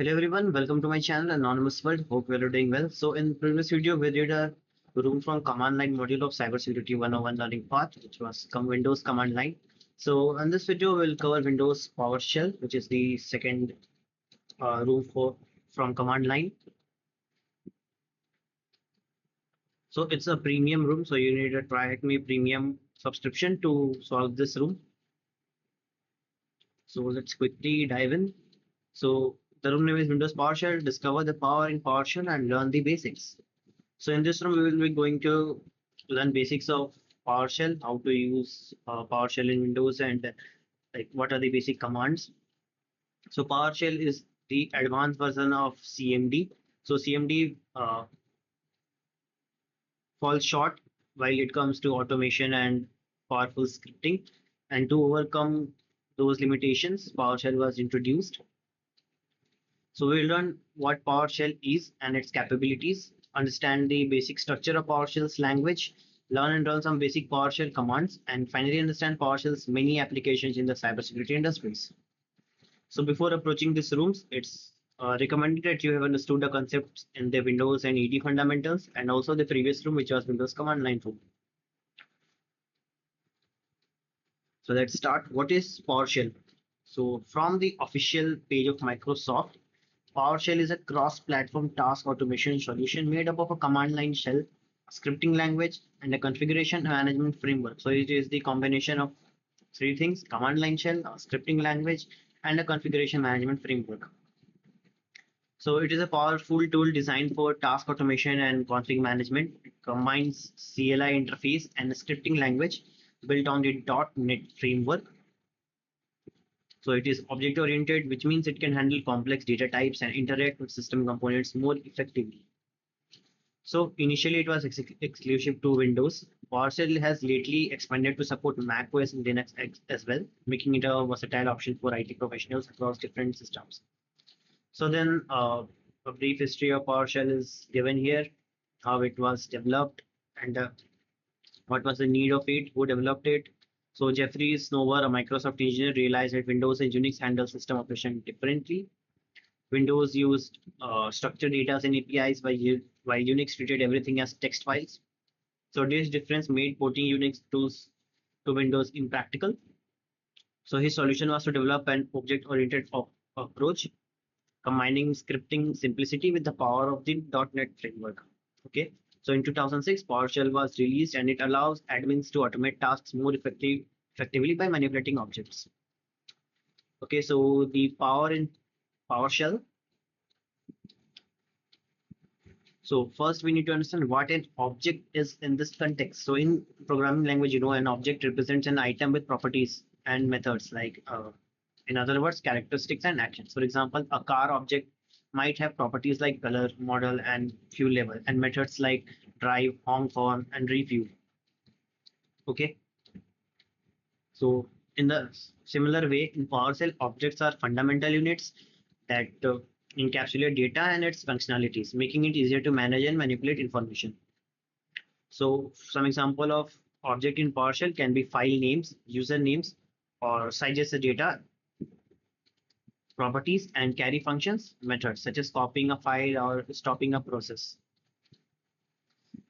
Hello everyone, welcome to my channel Anonymous World. Hope you are doing well. So in previous video we did a room from command line module of cybersecurity 101 learning path, which was Windows command line. So in this video we'll cover Windows PowerShell, which is the second room from command line. So it's a premium room, so you need a TryHackMe premium subscription to solve this room. So let's quickly dive in. So the room name is Windows PowerShell. Discover the power in PowerShell and learn the basics. So in this room, we will be going to learn basics of PowerShell, how to use PowerShell in Windows, and like what are the basic commands. So PowerShell is the advanced version of CMD. So CMD falls short while it comes to automation and powerful scripting. And to overcome those limitations, PowerShell was introduced. So we'll learn what PowerShell is and its capabilities, understand the basic structure of PowerShell's language, learn and run some basic PowerShell commands, and finally understand PowerShell's many applications in the cybersecurity industries. So before approaching these rooms, it's recommended that you have understood the concepts in the Windows and ED fundamentals, and also the previous room, which was Windows command line room. So let's start. What is PowerShell? So from the official page of Microsoft, PowerShell is a cross-platform task automation solution made up of a command line shell, a scripting language, and a configuration management framework. So it is the combination of three things: command line shell, a scripting language, and a configuration management framework. So it is a powerful tool designed for task automation and config management. It combines CLI interface and a scripting language built on the .NET framework. So it is object oriented, which means it can handle complex data types and interact with system components more effectively. So initially it was exclusive to Windows. PowerShell has lately expanded to support Mac OS and Linux as well, making it a versatile option for IT professionals across different systems. So then a brief history of PowerShell is given here, how it was developed and what was the need of it, who developed it. So Jeffrey Snover, a Microsoft engineer, realized that Windows and Unix handle system operation differently. Windows used structured data and APIs while Unix treated everything as text files. So this difference made porting Unix tools to Windows impractical. So his solution was to develop an object-oriented approach, combining scripting simplicity with the power of the .NET framework. Okay. So in 2006, PowerShell was released and it allows admins to automate tasks more effectively by manipulating objects. Okay, so the power in PowerShell. So first we need to understand what an object is in this context. So in programming language, an object represents an item with properties and methods like, in other words, characteristics and actions. For example, a car object might have properties like color, model, and fuel level, and methods like drive, honk, horn, and refuel. Okay. So in the similar way, in PowerShell, objects are fundamental units that encapsulate data and its functionalities, making it easier to manage and manipulate information. So some example of object in PowerShell can be file names, user names, or sizes of data, properties, and carry functions, methods such as copying a file or stopping a process.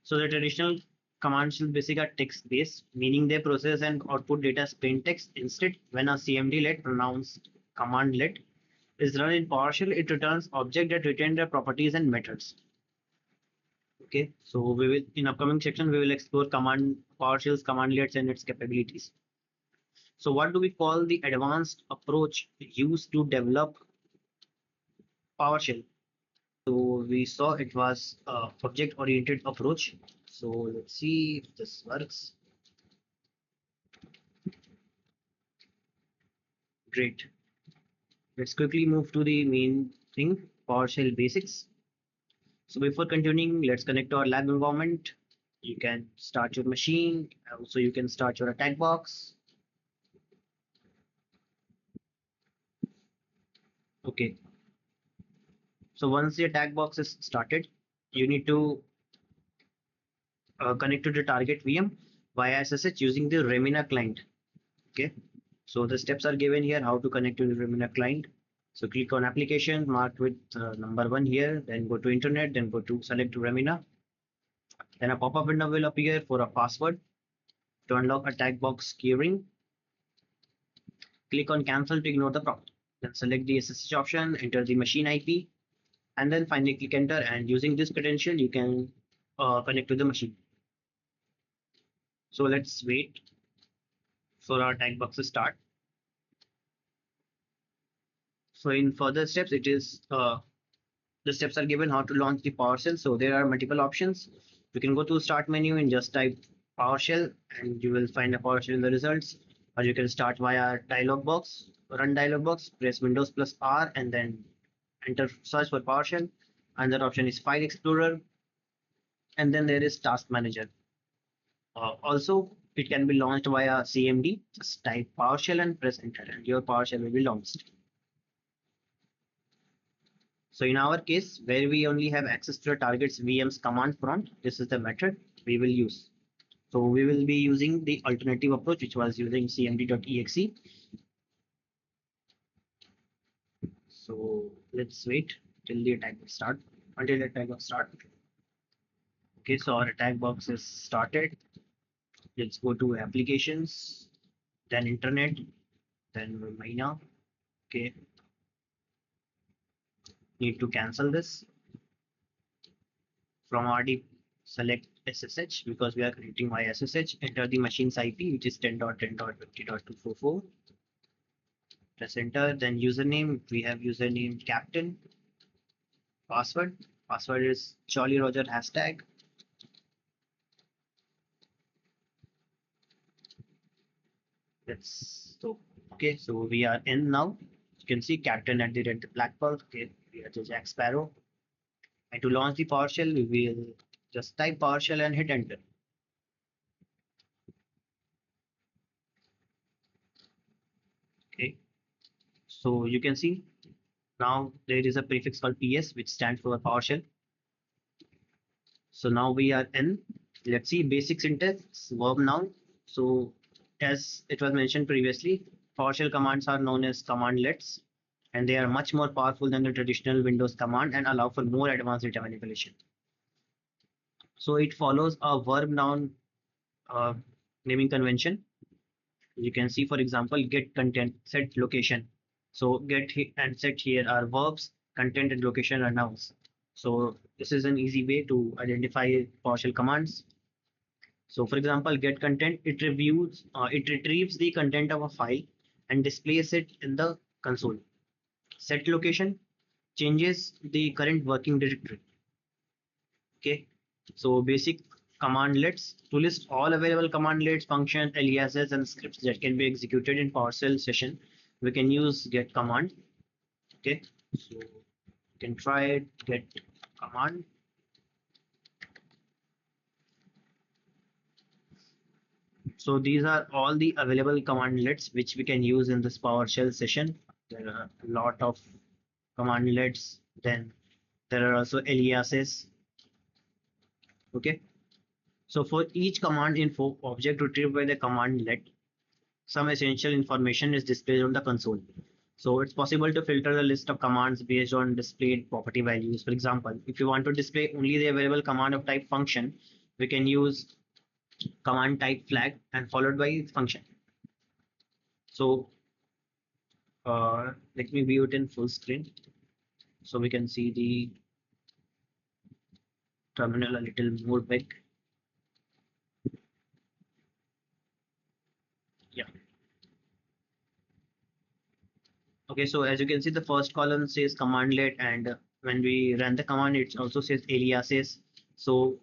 So the traditional command shell basic are text based, meaning they process and output data as plain text. Instead, when a CMD-led pronounced command-led is run in PowerShell, it returns objects that retain their properties and methods. Okay, so we will in upcoming section we will explore PowerShell's commandlets and its capabilities. So what do we call the advanced approach used to develop PowerShell? So we saw it was object-oriented approach. So let's see if this works. Great. Let's quickly move to the main thing, PowerShell basics. So before continuing, let's connect our lab environment. You can start your machine. Also, you can start your attack box. Okay. So once the attack box is started, you need to connect to the target VM via SSH using the Remina client. Okay. So the steps are given here how to connect to the Remina client. So click on application marked with number 1 here, then go to internet, then go to select Remina. Then a pop-up window will appear for a password. To unlock a tag box keyring, click on cancel to ignore the prompt. Then select the SSH option, enter the machine IP, and then finally click enter. And using this credential, you can connect to the machine. So let's wait for our tag box to start. So in further steps, it is the steps are given how to launch the PowerShell. So there are multiple options. You can go to start menu and just type PowerShell and you will find a PowerShell in the results. Or you can start via dialog box, run dialog box, press Windows plus R and then enter search for PowerShell. Another option is File Explorer, and then there is Task Manager. Also, it can be launched via CMD. Just type PowerShell and press enter, and your PowerShell will be launched. So in our case, where we only have access to the target's VM's command prompt, this is the method we will use. So we will be using the alternative approach, which was using cmd.exe. So let's wait till the attack box start. Until the attack box start. Okay, so our attack box is started. Let's go to applications, then internet, then Mina. Okay, need to cancel this. From RD, select SSH because we are connecting via SSH. Enter the machine's IP, which is 10.10.50.244. Press enter. Then username, we have username captain. Password is Jolly Roger hashtag. Let's okay. So we are in now. You can see captain at the red black pearl. Okay, we are the Jack Sparrow. And to launch the PowerShell, we will just type PowerShell and hit enter. Okay, so you can see now there is a prefix called PS, which stands for PowerShell. So now we are in. Let's see basic syntax, verb noun. So as it was mentioned previously, PowerShell commands are known as commandlets, and they are much more powerful than the traditional Windows command and allow for more advanced data manipulation. So it follows a verb noun naming convention. You can see, for example, get content, set location. So get and set here are verbs, content and location are nouns. So this is an easy way to identify PowerShell commands. So for example, get content, it retrieves the content of a file and displays it in the console. Set location changes the current working directory. Okay, so basic commandlets to list all available commandlets, functions, aliases, and scripts that can be executed in PowerShell session. We can use get command. Okay, so you can try it, get command. So these are all the available commandlets which we can use in this PowerShell session. There are a lot of commandlets. Then there are also aliases. Okay, so for each command info object retrieved by the commandlet, some essential information is displayed on the console. So it's possible to filter the list of commands based on displayed property values. For example, if you want to display only the available command of type function, we can use command type flag and followed by function. So let me view it in full screen so we can see the terminal a little more big. Yeah. Okay, so as you can see, the first column says commandlet, and when we run the command, it also says aliases. So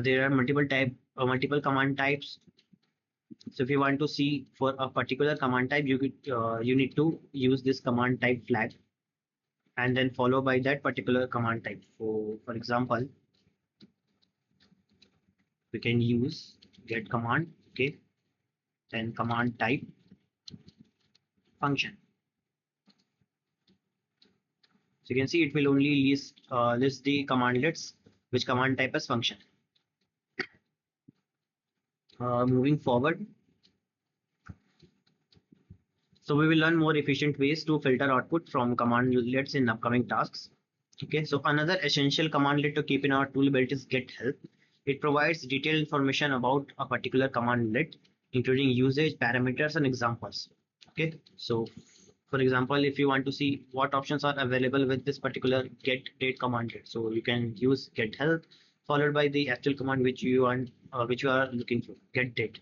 there are multiple command types. So if you want to see for a particular command type, you need to use this command type flag, and then follow by that particular command type. So for example, we can use get command. Okay, then command type function. So you can see it will only list the commandlets which command type as function. Moving forward, So we will learn more efficient ways to filter output from commandlets in upcoming tasks. Okay, so another essential commandlet to keep in our tool belt is get help. It provides detailed information about a particular commandlet, including usage, parameters, and examples. Okay, so for example, if you want to see what options are available with this particular get date commandlet, so you can use get help followed by the actual command which you want, which you are looking for, get date.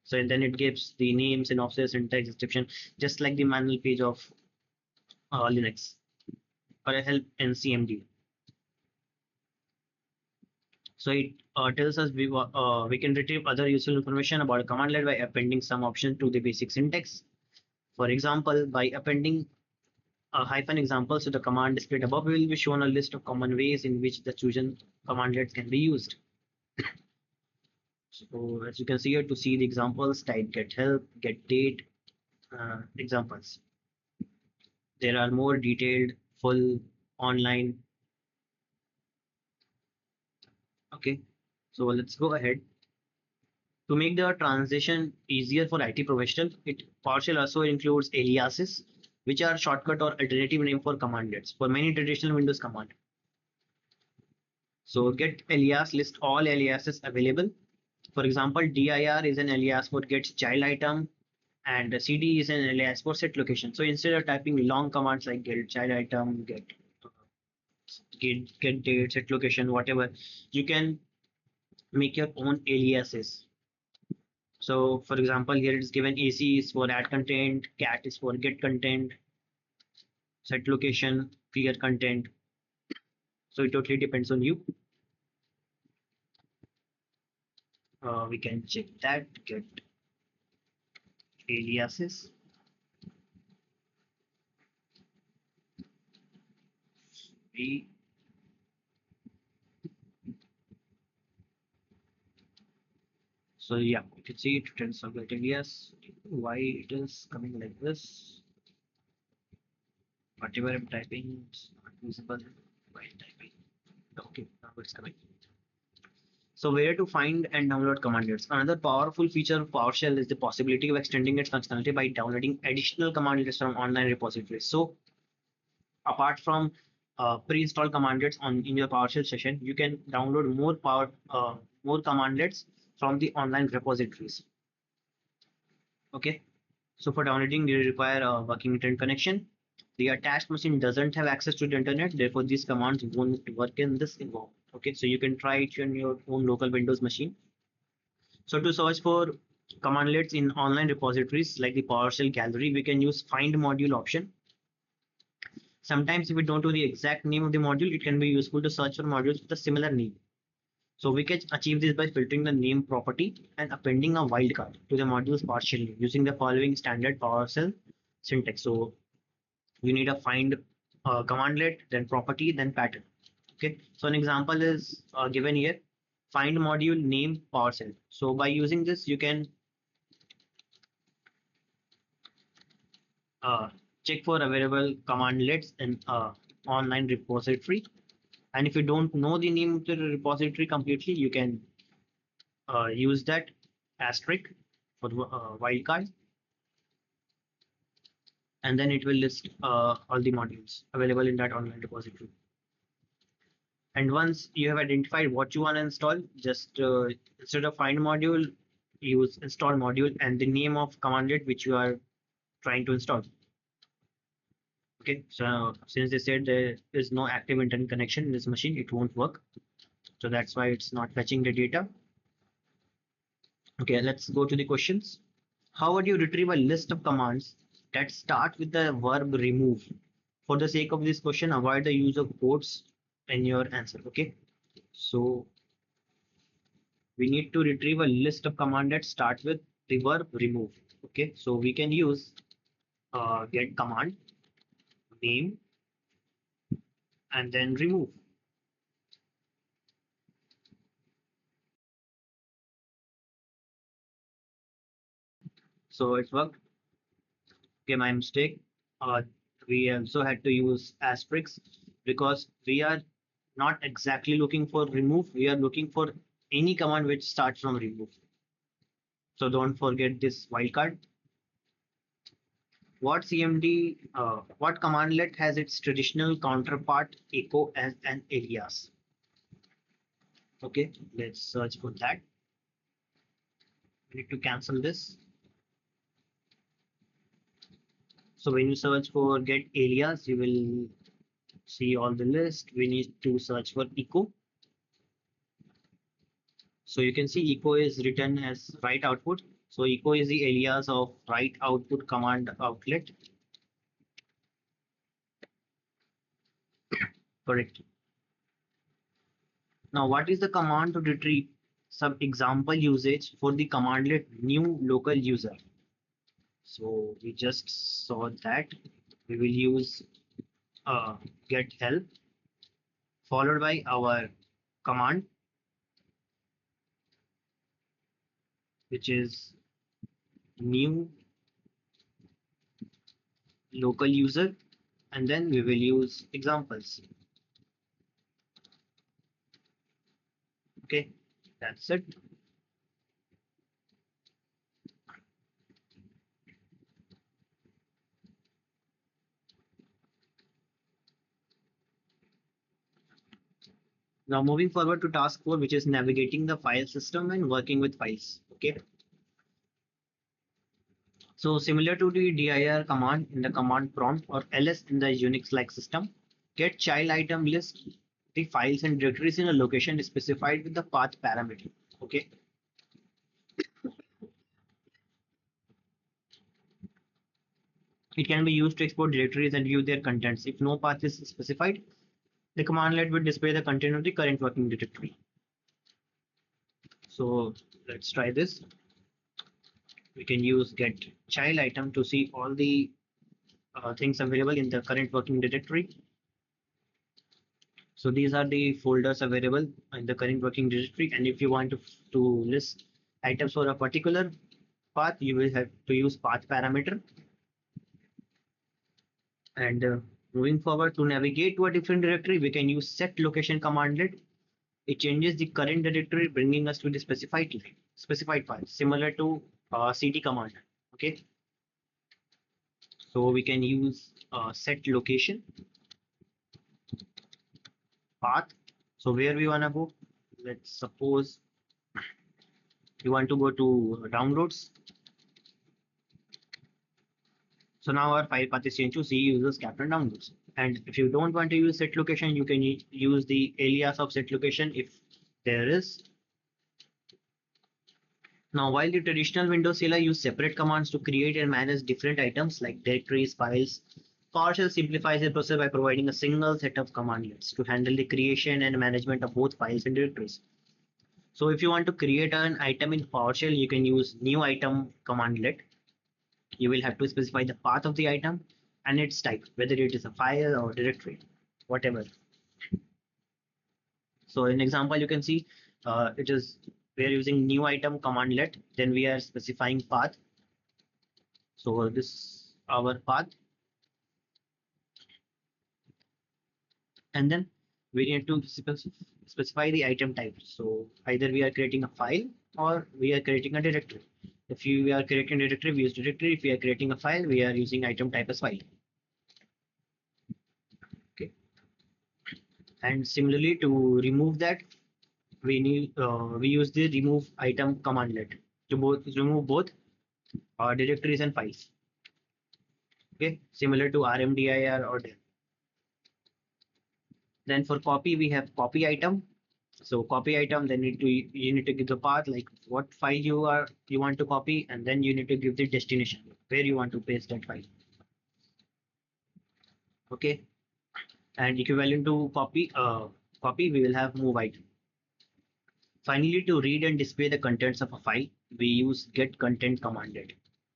So and then it gives the name, synopsis, syntax, description, just like the manual page of Linux or a help in CMD. So it tells us we can retrieve other useful information about a commandlet by appending some option to the basic syntax. For example, by appending a hyphen example to the command displayed above, we will be shown a list of common ways in which the chosen commandlets can be used. So as you can see here, to see the examples, type get help, get date, examples. There are more detailed, full, online. Okay, so let's go ahead. To make the transition easier for IT professionals, PowerShell also includes aliases, which are shortcut or alternative name for commandlets for many traditional Windows command. So get alias list all aliases available. For example, dir is an alias for get child item, and cd is an alias for set location. So instead of typing long commands like get child item, get date, set location, whatever, you can make your own aliases. So for example, here it is given AC is for add content, cat is for get content, set location, clear content. So it totally depends on you. We can check that, get aliases. We So yeah, you can see it returns of get alias. Why it is coming like this? Whatever I'm typing, it's not visible while typing. Okay, now it's coming. So where to find and download commandlets? Another powerful feature of PowerShell is the possibility of extending its functionality by downloading additional commandlets from online repositories. So apart from pre-installed commandlets on in your PowerShell session, you can download more commandlets from the online repositories. Okay, so for downloading, you require a working internet connection. The attached machine doesn't have access to the internet, therefore these commands won't work in this environment. Okay, so you can try it on your own local Windows machine. So to search for commandlets in online repositories like the PowerShell gallery, we can use find module option. Sometimes if we don't know the exact name of the module, it can be useful to search for modules with a similar name. So we can achieve this by filtering the name property and appending a wildcard to the module's partial name using the following standard PowerShell syntax. So you need a find commandlet, then property, then pattern. Okay, so an example is given here. Find module name PowerShell. So by using this, you can check for available commandlets in online repository. And if you don't know the name of the repository completely, you can use that asterisk for wildcard, and then it will list all the modules available in that online repository. And once you have identified what you want to install, just instead of find module, use install module and the name of commandlet which you are trying to install. Okay, so since they said there is no active internet connection in this machine, it won't work. So that's why it's not fetching the data. Okay, let's go to the questions. How would you retrieve a list of commands that start with the verb remove? For the sake of this question, avoid the use of quotes in your answer. Okay, so we need to retrieve a list of commands that start with the verb remove. Okay, so we can use get command name and then remove. So it worked. Okay, my mistake. We also had to use asterisks because we are not exactly looking for remove. We are looking for any command which starts from remove. So don't forget this wildcard. What CMD, what commandlet has its traditional counterpart echo as an alias? Okay, let's search for that. We need to cancel this. So when you search for get alias, you will see all the list. We need to search for echo. So you can see echo is written as write output. So echo is the alias of write output command outlet. Correct. Now, what is the command to retrieve some example usage for the commandlet new local user? So we just saw that we will use get help followed by our command, which is new local user, and then we will use examples. Okay, that's it. Now moving forward to task 4, which is navigating the file system and working with files. Okay. So similar to the dir command in the command prompt or ls in the Unix-like system, get child item list the files and directories in a location specified with the path parameter. Okay. It can be used to export directories and view their contents. If no path is specified, the commandlet will display the content of the current working directory. So let's try this. We can use get child item to see all the things available in the current working directory. So these are the folders available in the current working directory. And if you want to list items for a particular path, you will have to use path parameter. And moving forward to navigate to a different directory, we can use set location commandlet. It changes the current directory, bringing us to the specified file, similar to cd command. Okay, so we can use set location path. So where we wanna go? Let's suppose you want to go to downloads. So now our file path is changed to C users captain downloads. And if you don't want to use set location, you can use the alias of set location if there is. Now, while the traditional Windows CLI use separate commands to create and manage different items like directories, files, PowerShell simplifies the process by providing a single set of commandlets to handle the creation and management of both files and directories. So if you want to create an item in PowerShell, you can use new item commandlet. You will have to specify the path of the item and its type, whether it is a file or directory, whatever. So in example, you can see it is we are using new item commandlet, then we are specifying path. So this our path, and then we need to specify the item type. So either we are creating a file or we are creating a directory. If we are creating a directory, we use directory. If we are creating a file, we are using item type as file. Okay. And similarly, to remove that, we use the remove item commandlet to remove both directories and files. Okay, similar to rmdir or dir. Then for copy, we have copy item. So copy item, then you need to give the path, like what file you want to copy, and then you need to give the destination where you want to paste that file. Okay, and equivalent to copy, we will have move item. Finally, to read and display the contents of a file, we use get content commandlet.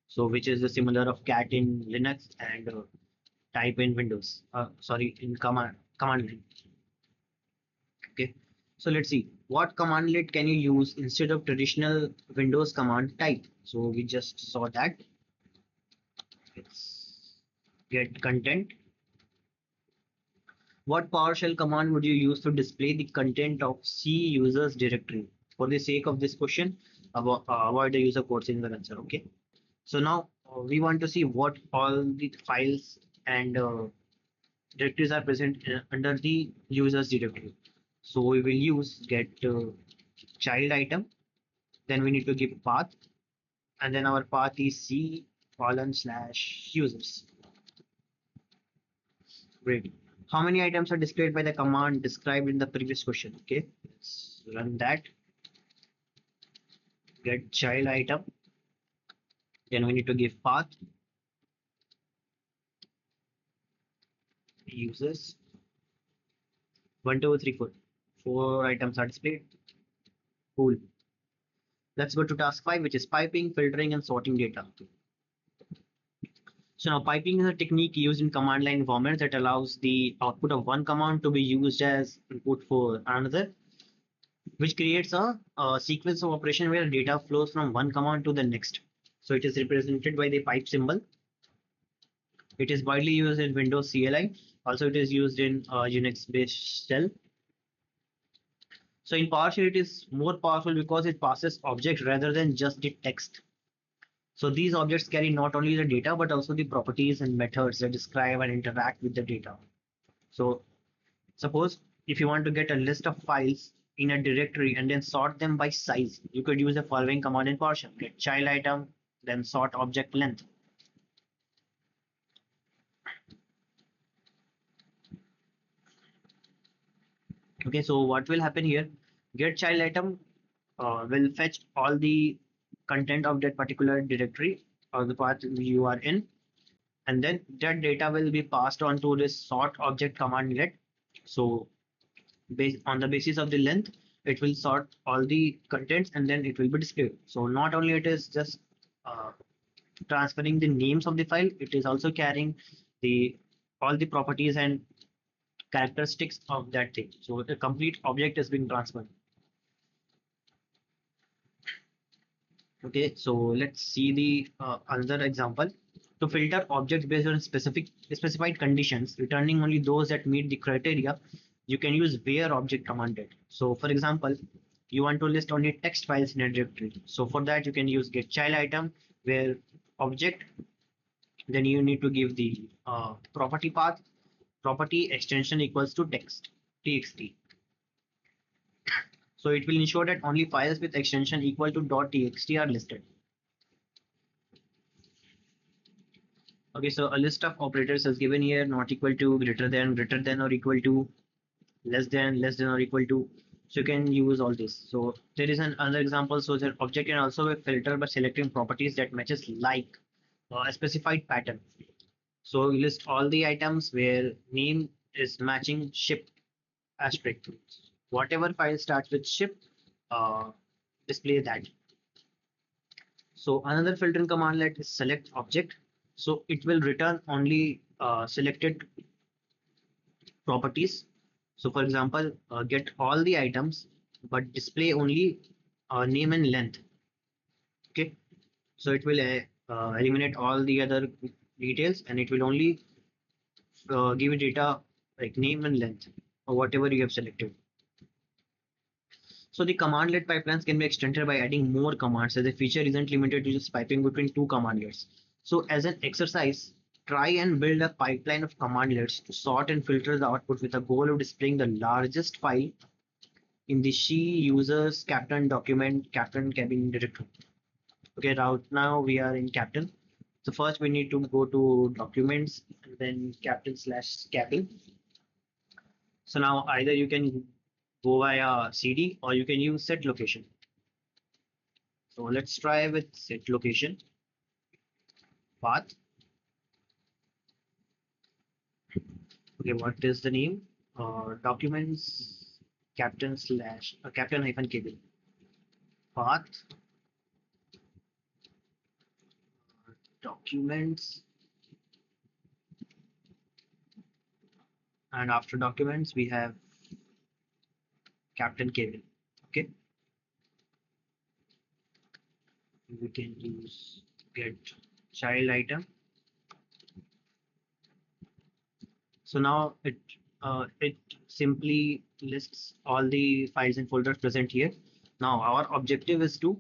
So which is the similar of cat in Linux and type in Windows. Sorry, in command line. Okay, so let's see what commandlet can you use instead of traditional Windows command type. So we just saw that. Let's get content. What PowerShell command would you use to display the content of C users directory? For the sake of this question, avoid the user code in the answer. Okay. So now we want to see what all the files and directories are present under the users directory. So we will use get child item. Then we need to give path, and then our path is c colon slash users. Great. How many items are displayed by the command described in the previous question? Okay, let's run that. Get child item. Then we need to give path users. 1, 2, 3, 4. 4 items are displayed. Cool. Let's go to task 5, which is piping, filtering, and sorting data. So now piping is a technique used in command line environments that allows the output of one command to be used as input for another, which creates a sequence of operation where data flows from one command to the next. So it is represented by the pipe symbol. It is widely used in Windows CLI. Also, it is used in Unix-based shell. So in PowerShell, it is more powerful because it passes objects rather than just the text. So these objects carry not only the data, but also the properties and methods that describe and interact with the data. So suppose if you want to get a list of files in a directory and then sort them by size, you could use the following command in PowerShell: get child item, then sort object length. Okay, so what will happen here? Get child item will fetch all the content of that particular directory or the path you are in, and then that data will be passed on to this sort object command get. So based on the basis of the length, it will sort all the contents and then it will be displayed. So not only it is just uh, transferring the names of the file, it is also carrying the all the properties and characteristics of that thing. So the complete object is being transferred. Okay, so let's see the another example. To filter objects based on specified conditions, returning only those that meet the criteria, you can use where object commanded. So for example, you want to list only text files in a directory. So for that, you can use get child item where object, then you need to give the property path, property extension equals to text, txt. So it will ensure that only files with extension equal to .txt are listed. Okay, so a list of operators is given here: not equal to, greater than or equal to, less than or equal to. So you can use all this. So there is another example. So the object can also be filtered by selecting properties that matches like a specified pattern. So you list all the items where name is matching ship asterisk. Whatever file starts with ship, uh, display that. So another filtering command let is select object. So it will return only selected properties. So for example, get all the items, but display only name and length. Okay. So it will eliminate all the other details and it will only give data like name and length or whatever you have selected. So the commandlet pipelines can be extended by adding more commands, as the feature isn't limited to just piping between two commandlets. So as an exercise, try and build a pipeline of commandlets to sort and filter the output with a goal of displaying the largest file in the she users captain document captain cabin directory. Okay, now we are in captain. So first we need to go to documents and then captain slash cabin. So now either you can go via CD or you can use set location. So let's try with set location path. Okay, what is the name? Documents captain slash captain hyphen cable path documents, and after documents we have captain cable. Okay, we can use get child item. So now it simply lists all the files and folders present here. Now our objective is to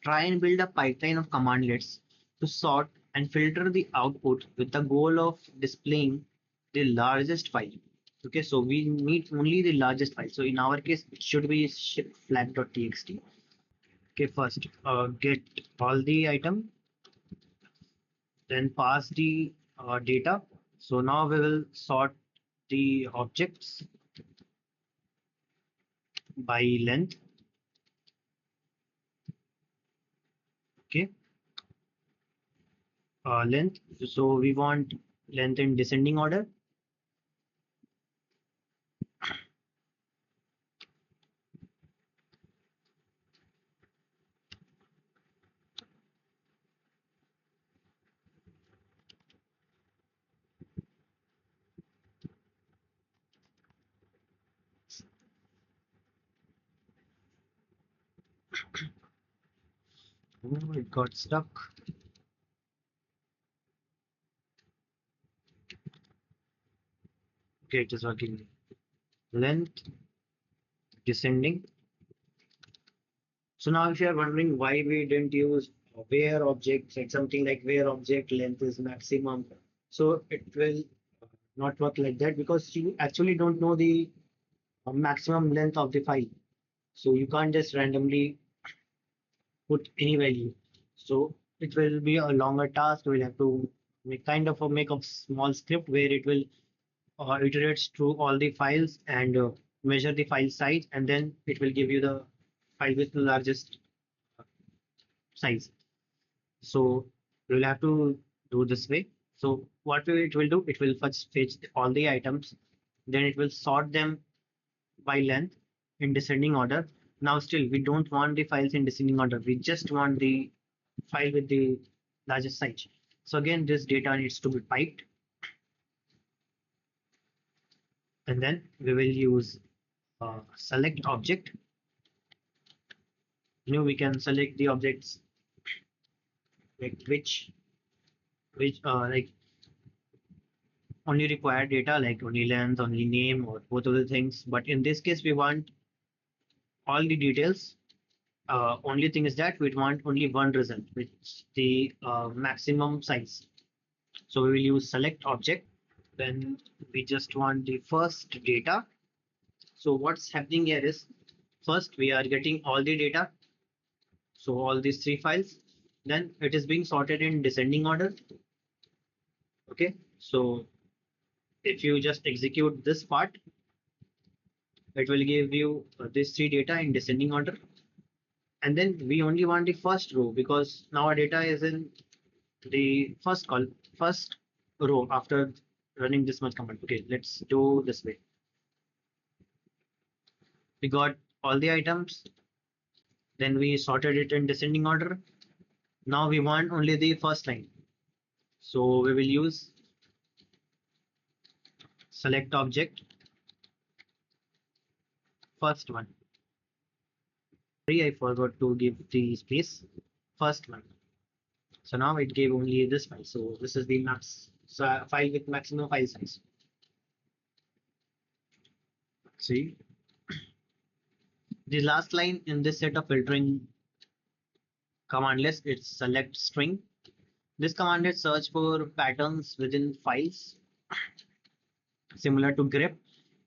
try and build a pipeline of commandlets to sort and filter the output with the goal of displaying the largest file. Okay, so we need only the largest file. So in our case, it should be ship flag.txt. Okay, first get all the item, then pass the data. So now we will sort the objects by length. Okay, length. So we want length in descending order. Oh, it got stuck. Okay, it is working. Length descending. So now if you are wondering why we didn't use where object, like something like where object length is maximum, so it will not work like that because you actually don't know the maximum length of the file. So you can't just randomly put any value. So it will be a longer task. We'll have to make a small script where it will iterates through all the files and measure the file size, and then it will give you the file with the largest size. So we'll have to do this way. So it will do, it will first fetch all the items, then it will sort them by length in descending order. Now still we don't want the files in descending order. We just want the file with the largest size. So again, this data needs to be piped, and then we will use select object. We can select the objects like which like only require data, like only length, only name, or both of the things. But in this case, we want all the details. Only thing is that we want only one result, which is the maximum size. So we will use select object. Then we just want the first data. So what's happening here is first we are getting all the data. So all these three files. Then it is being sorted in descending order. Okay. So if you just execute this part, it will give you this three data in descending order. And then we only want the first row because now our data is in the first row after running this much command. Okay, let's do this way. We got all the items, then we sorted it in descending order. Now we want only the first line. So we will use select object, first one. Sorry, I forgot to give the space, first one. So now it gave only this file. So this is the max file with maximum file size. See, the last line in this set of filtering command list, it's select string. This command is search for patterns within files similar to grep,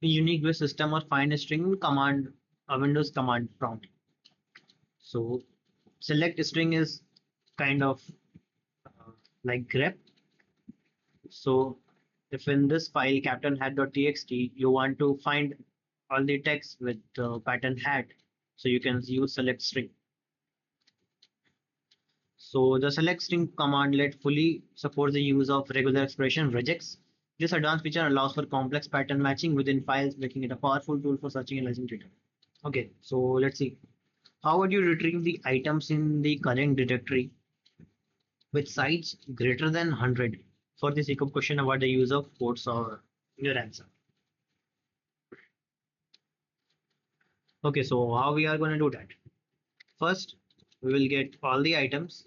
a unique way system, or find a string command, a Windows command prompt. So select string is kind of like grep. So if in this file captain hat.txt you want to find all the text with pattern hat, so you can use select string. So the select string command let fully support the use of regular expression regex. This advanced feature allows for complex pattern matching within files, making it a powerful tool for searching and analyzing data. Okay, so let's see. How would you retrieve the items in the current directory with size greater than 100? For the sake of question about the use of quotes or your answer. Okay, so how we are going to do that? First, we will get all the items.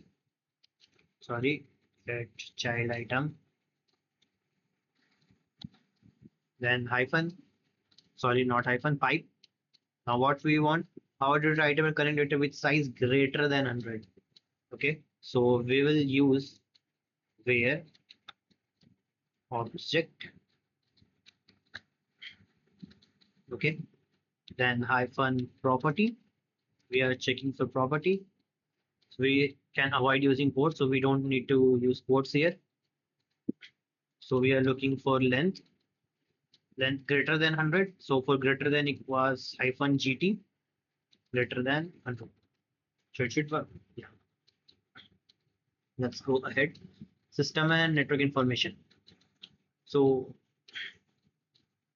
Sorry, get child item. Then hyphen, sorry, not hyphen, pipe. Now what we want, how to item and current data with size greater than 100. Okay, So we will use where object, okay, then hyphen property. We are checking for property. So we can avoid using quotes, so we don't need to use quotes here. So we are looking for length greater than 100. So for greater than it was hyphen GT, greater than 100. So it should work. Yeah. Let's go ahead. System and network information. So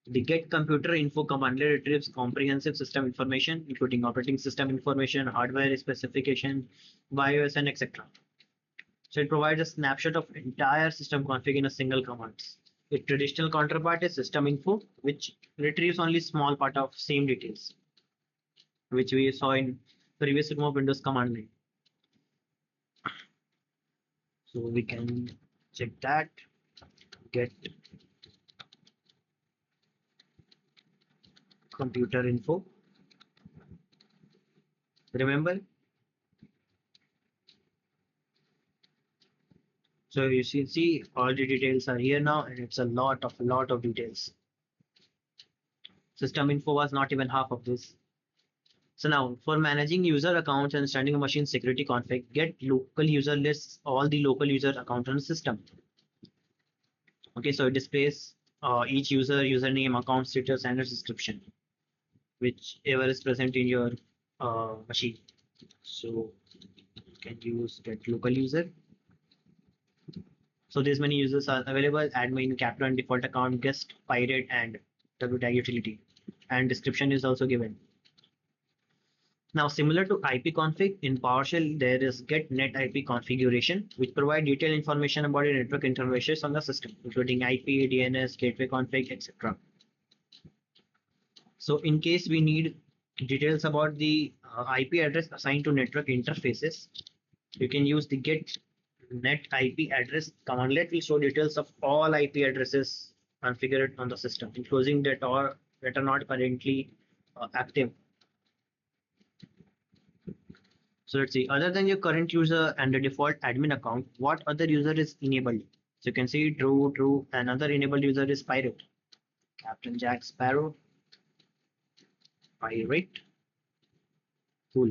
the get computer info command retrieves comprehensive system information, including operating system information, hardware specification, BIOS, and etc. So it provides a snapshot of entire system config in a single command. Its traditional counterpart is system info, which retrieves only small part of same details, which we saw in previous remove Windows command line. So we can check that, get computer info. Remember, so you see all the details are here now, and it's a lot of details. System info was not even half of this. So now for managing user accounts and standing a machine security config, get local user lists all the local user account on the system. Okay, so it displays each user, username, account status, and its description, whichever is present in your machine. So you can use get local user. So there's many users are available: admin, captain, default account, guest, pirate, and wtag utility. And description is also given. Now, similar to ipconfig, in PowerShell, there is get net IP configuration, which provide detailed information about your network interfaces on the system, including IP, DNS, gateway config, etc. So in case we need details about the IP address assigned to network interfaces, you can use the get net IP address command. Let will show details of all IP addresses configured on the system, including that are not currently active. So let's see, other than your current user and the default admin account, what other user is enabled? So you can see true, another enabled user is pirate. Captain Jack Sparrow, pirate, cool.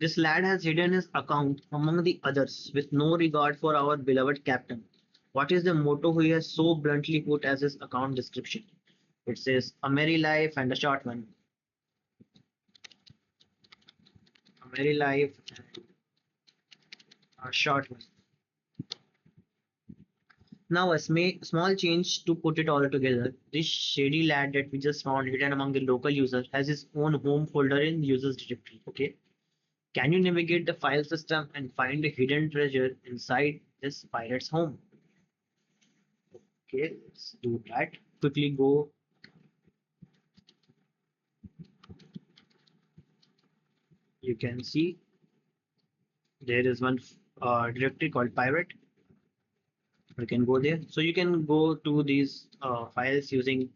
This lad has hidden his account among the others with no regard for our beloved captain. What is the motto he has so bluntly put as his account description? It says, a merry life and a short one. A merry life and a short one. Now, a small change to put it all together. This shady lad that we just found hidden among the local users has his own home folder in users directory. Okay. Can you navigate the file system and find a hidden treasure inside this pirate's home? Okay, let's do that. Quickly go. You can see there is one directory called pirate. You can go there. So you can go to these files using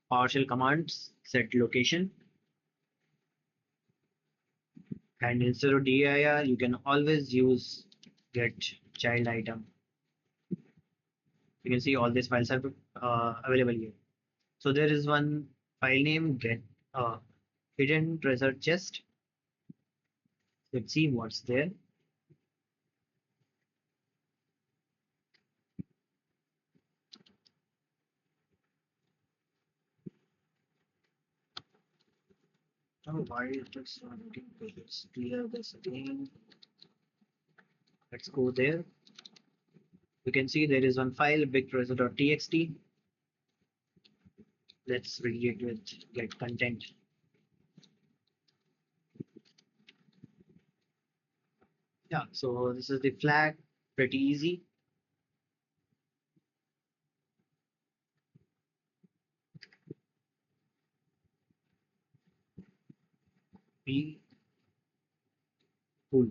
PowerShell commands, set location, and instead of dir, you can always use get child item. You can see all these files are available here. So there is one file name get hidden treasure chest. Let's see what's there. Oh, why is this not looking good? Let's clear this again. Let's go there. You can see there is one file bigtreasure.txt. Let's read it with get content. Yeah, so this is the flag, pretty easy. Be cool.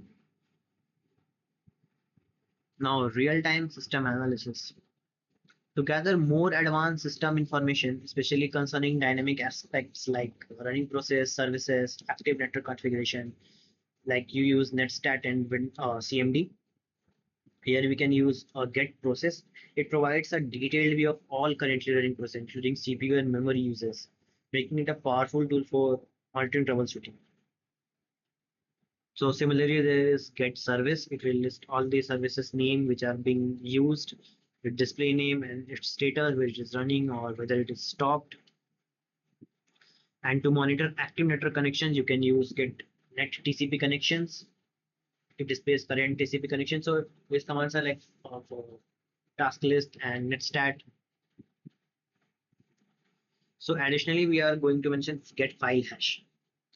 Now real-time system analysis. To gather more advanced system information, especially concerning dynamic aspects like running process, services, active network configuration, like you use netstat and CMD. Here we can use a get process. It provides a detailed view of all currently running processes, including CPU and memory uses, making it a powerful tool for monitoring troubleshooting. So similarly, there is get service. It will list all the services name which are being used, the display name and its status, where it is running or whether it is stopped. And to monitor active network connections, you can use get net TCP connections. It displays current TCP connection. So these commands are like for task list and netstat. So additionally, we are going to mention get file hash.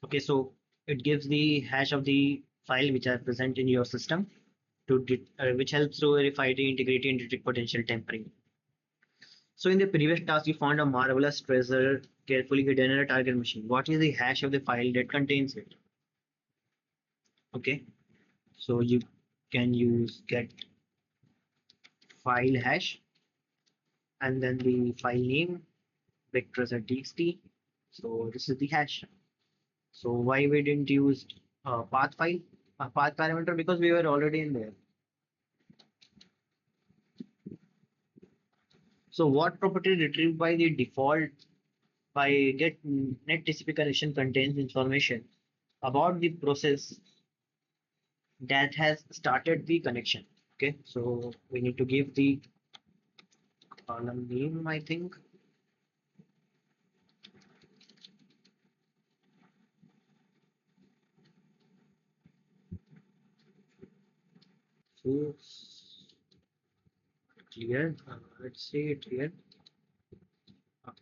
Okay, so it gives the hash of the file which are present in your system which helps to verify the integrity and detect potential tampering. So in the previous task, we found a marvelous treasure carefully hidden in a target machine. What is the hash of the file that contains it? Okay, so you can use get file hash and then the file name big treasure.txt. So this is the hash. So why we didn't use path file, path parameter, because we were already in there. So what property retrieved by the default by get net TCP connection contains information about the process that has started the connection. Okay, so we need to give the column name, I think. So clear. Let's say it here.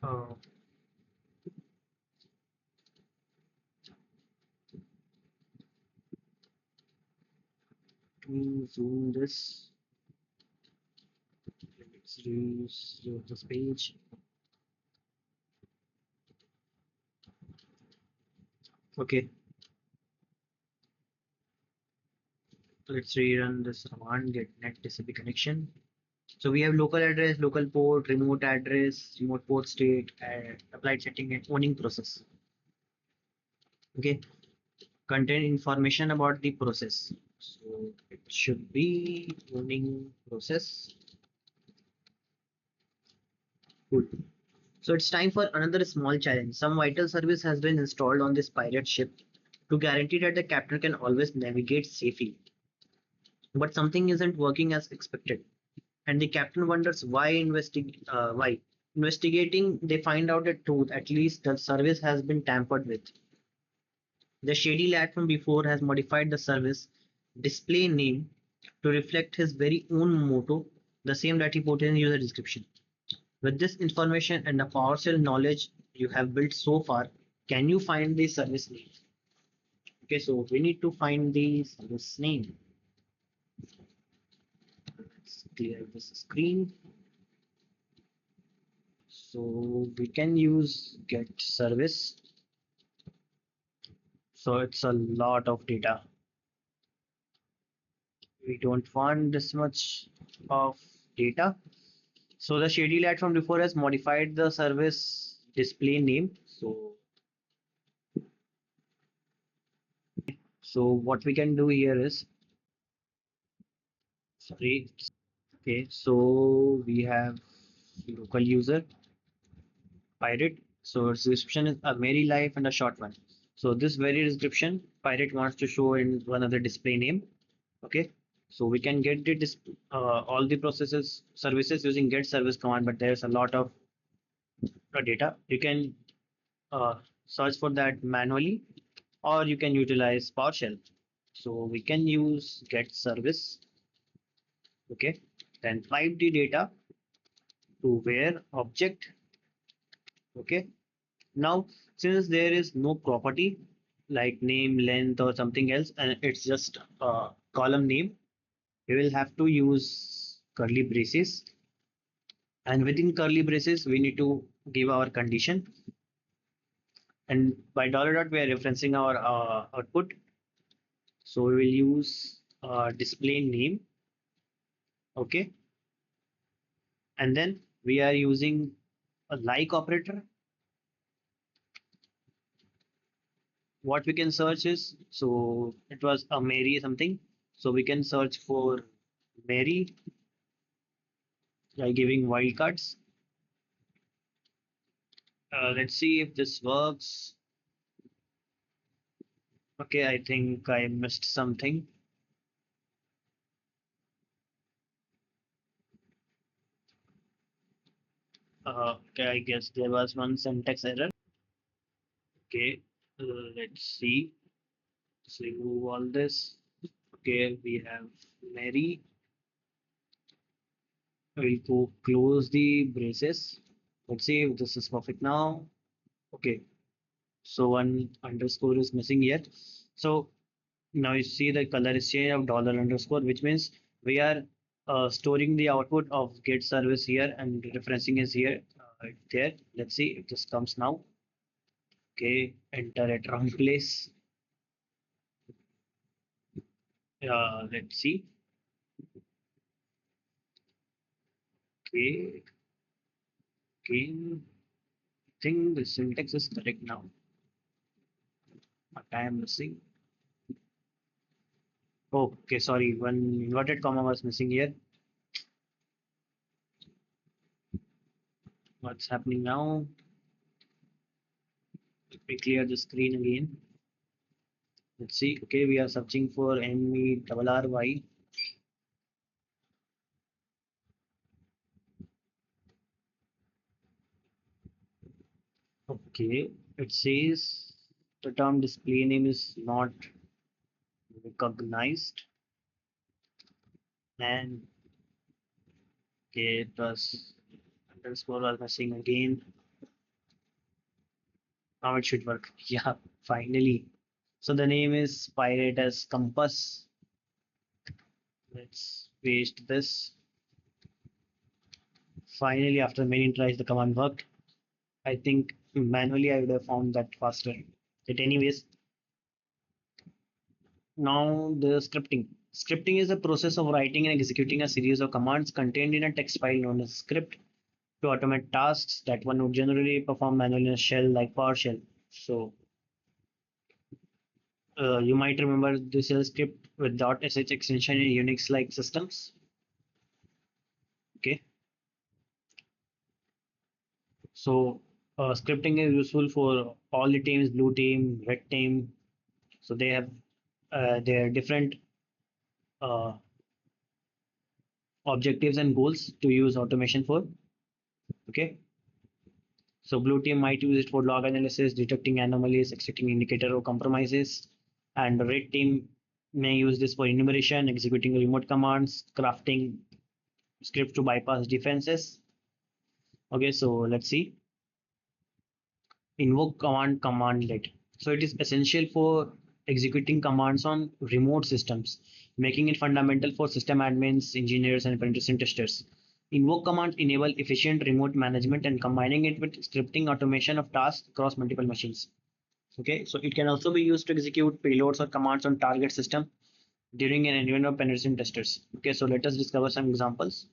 Uh, to zoom this. Let's use this page. Okay, let's rerun this command get net TCP connection. So we have local address, local port, remote port state, and applied setting and owning process. Okay, contain information about the process. So it should be owning process. Cool. So it's time for another small challenge. Some vital service has been installed on this pirate ship to guarantee that the captain can always navigate safely. But something isn't working as expected, and the captain wonders why. Investigating, they find out the truth. At least the service has been tampered with. The shady lad from before has modified the service display name to reflect his very own motto, the same that he put in user description. With this information and the PowerShell knowledge you have built so far, can you find the service name? Okay, so we need to find the service name. Let's clear this screen. So we can use get service. So it's a lot of data. We don't want this much of data. So the shady lad from before has modified the service display name. So what we can do here is, sorry, okay, so we have local user pirate. So its description is a merry life and a short one. So this very description pirate wants to show in one of the display name. Okay, so we can get the all the processes services using get service command, but there's a lot of data. You can uh, search for that manually, or you can utilize PowerShell. So we can use get service. Okay, then pipe the data to where object. Okay, now since there is no property like name, length, or something else, and it's just column name, we will have to use curly braces. And within curly braces, we need to give our condition. And by dollar dot, we are referencing our output. So we will use display name. Okay. And then we are using a like operator. What we can search is, so it was a Mary something. So we can search for Mary by giving wildcards. Let's see if this works. Okay, I think I missed something. Okay, I guess there was one syntax error. Okay, let's see. Let's remove all this. Okay, we have Mary. We'll go close the braces. Let's see if this is perfect now. Okay, so one underscore is missing here. So now you see the color is changed of dollar underscore, which means we are storing the output of get service here and referencing is here, there. Let's see if this comes now. Okay, enter at wrong place. Let's see. Okay, again, I think the syntax is correct now. But I am missing. Oh, okay, sorry, one inverted comma was missing here. What's happening now? Let me clear the screen again. Let's see. Okay, we are searching for MERRY. Okay, it says the term display name is not recognized, and okay, plus underscore was missing again. Now it should work. Yeah, finally. So the name is pirate as compass. Let's paste this. Finally, after many tries, the command worked. I think manually I would have found that faster. But anyways, now the scripting. Scripting is the process of writing and executing a series of commands contained in a text file known as script to automate tasks that one would generally perform manually in a shell like PowerShell. So you might remember this is a script with .sh extension in Unix-like systems. Okay, so scripting is useful for all the teams, blue team, red team. So they have their different uh, objectives and goals to use automation for. Okay, so blue team might use it for log analysis, detecting anomalies, extracting indicator or compromises, and the red team may use this for enumeration, executing remote commands, crafting scripts to bypass defenses. Okay, so let's see. Invoke commandlet. So it is essential for executing commands on remote systems, making it fundamental for system admins, engineers, and penetration testers. Invoke commands enable efficient remote management and combining it with scripting automation of tasks across multiple machines. Okay, so it can also be used to execute payloads or commands on target system during an event of penetration testers. Okay, so let us discover some examples.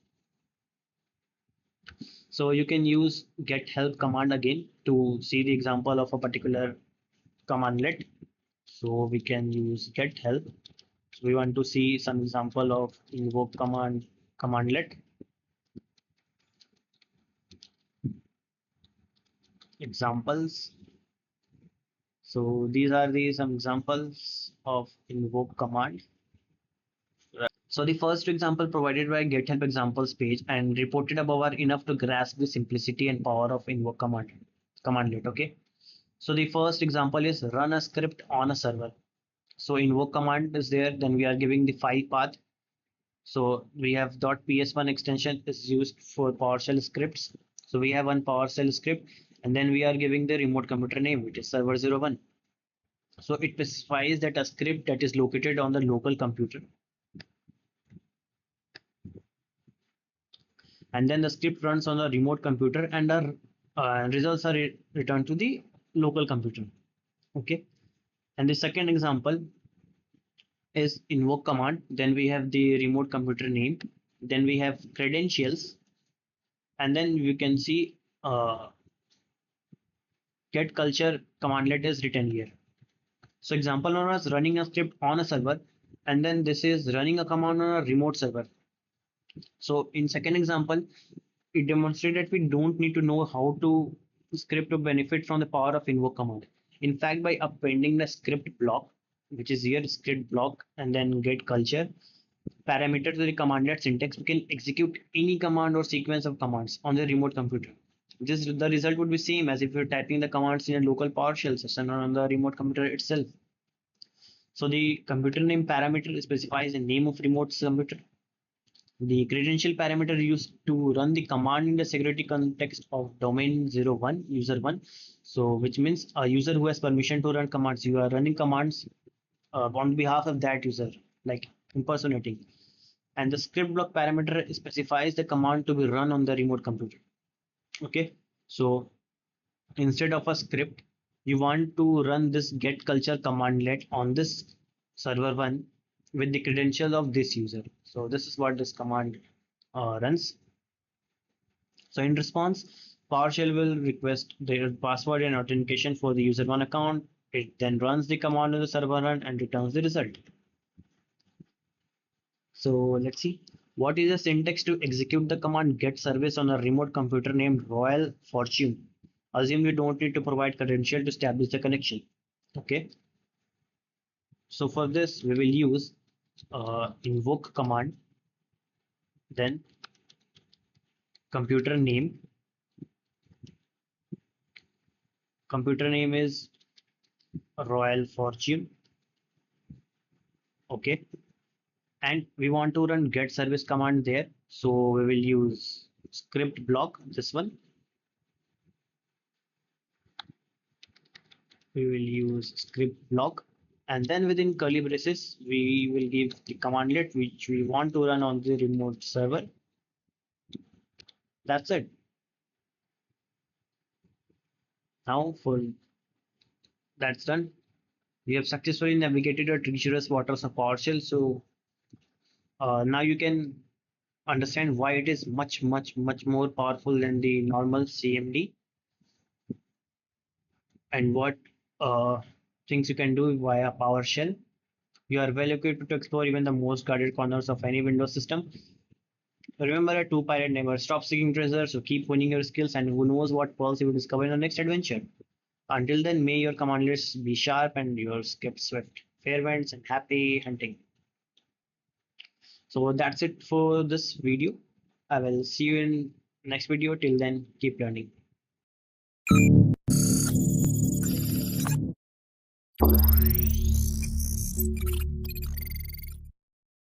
So you can use get help command again to see the example of a particular commandlet. So we can use get help. So we want to see some example of invoke commandlet. Examples. So these are the some examples of invoke command. So the first example provided by get help examples page and reported above are enough to grasp the simplicity and power of invoke commandlet. Okay. So the first example is run a script on a server. So invoke command is there, then we are giving the file path. So we have .ps1 extension is used for PowerShell scripts. So we have one PowerShell script, and then we are giving the remote computer name, which is server 01. So it specifies that a script that is located on the local computer. And then the script runs on a remote computer and our results are returned to the local computer. Okay. And the second example is invoke command. Then we have the remote computer name. Then we have credentials. And then we can see get culture commandlet is written here. So example one was running a script on a server. And then this is running a command on a remote server. So in second example, it demonstrates that we don't need to know how to script to benefit from the power of invoke command. In fact, by appending the script block, which is here script block, and then get culture parameter to the commandlet syntax, we can execute any command or sequence of commands on the remote computer. This the result would be same as if you're typing the commands in a local PowerShell session or on the remote computer itself. So the computer name parameter specifies the name of remote computer. The credential parameter used to run the command in the security context of domain 01 user 1. So which means a user who has permission to run commands. You are running commands on behalf of that user, like impersonating. And the script block parameter specifies the command to be run on the remote computer. Okay, so instead of a script, you want to run this get culture commandlet on this server one with the credential of this user. So this is what this command runs. So in response, PowerShell will request their password and authentication for the user one account. It then runs the command on the server run and returns the result. So let's see. What is the syntax to execute the command get service on a remote computer named Royal Fortune? Assume you don't need to provide credential to establish the connection. Okay. So for this, we will use invoke command, then computer name. Computer name is Royal Fortune. Okay. And we want to run get service command there. So we will use script block, this one. We will use script block, and then within curly braces we will give the commandlet which we want to run on the remote server. That's it. Now for that's done, we have successfully navigated the treacherous waters of PowerShell. So now you can understand why it is much more powerful than the normal CMD, and what things you can do via PowerShell. You are well equipped to explore even the most guarded corners of any Windows system. Remember, a two-pirate never stops seeking treasure, so keep honing your skills, and who knows what pearls you will discover in the next adventure. Until then, may your command lists be sharp and your skips swift. Fair winds and happy hunting. So that's it for this video. I will see you in next video. Till then, keep learning.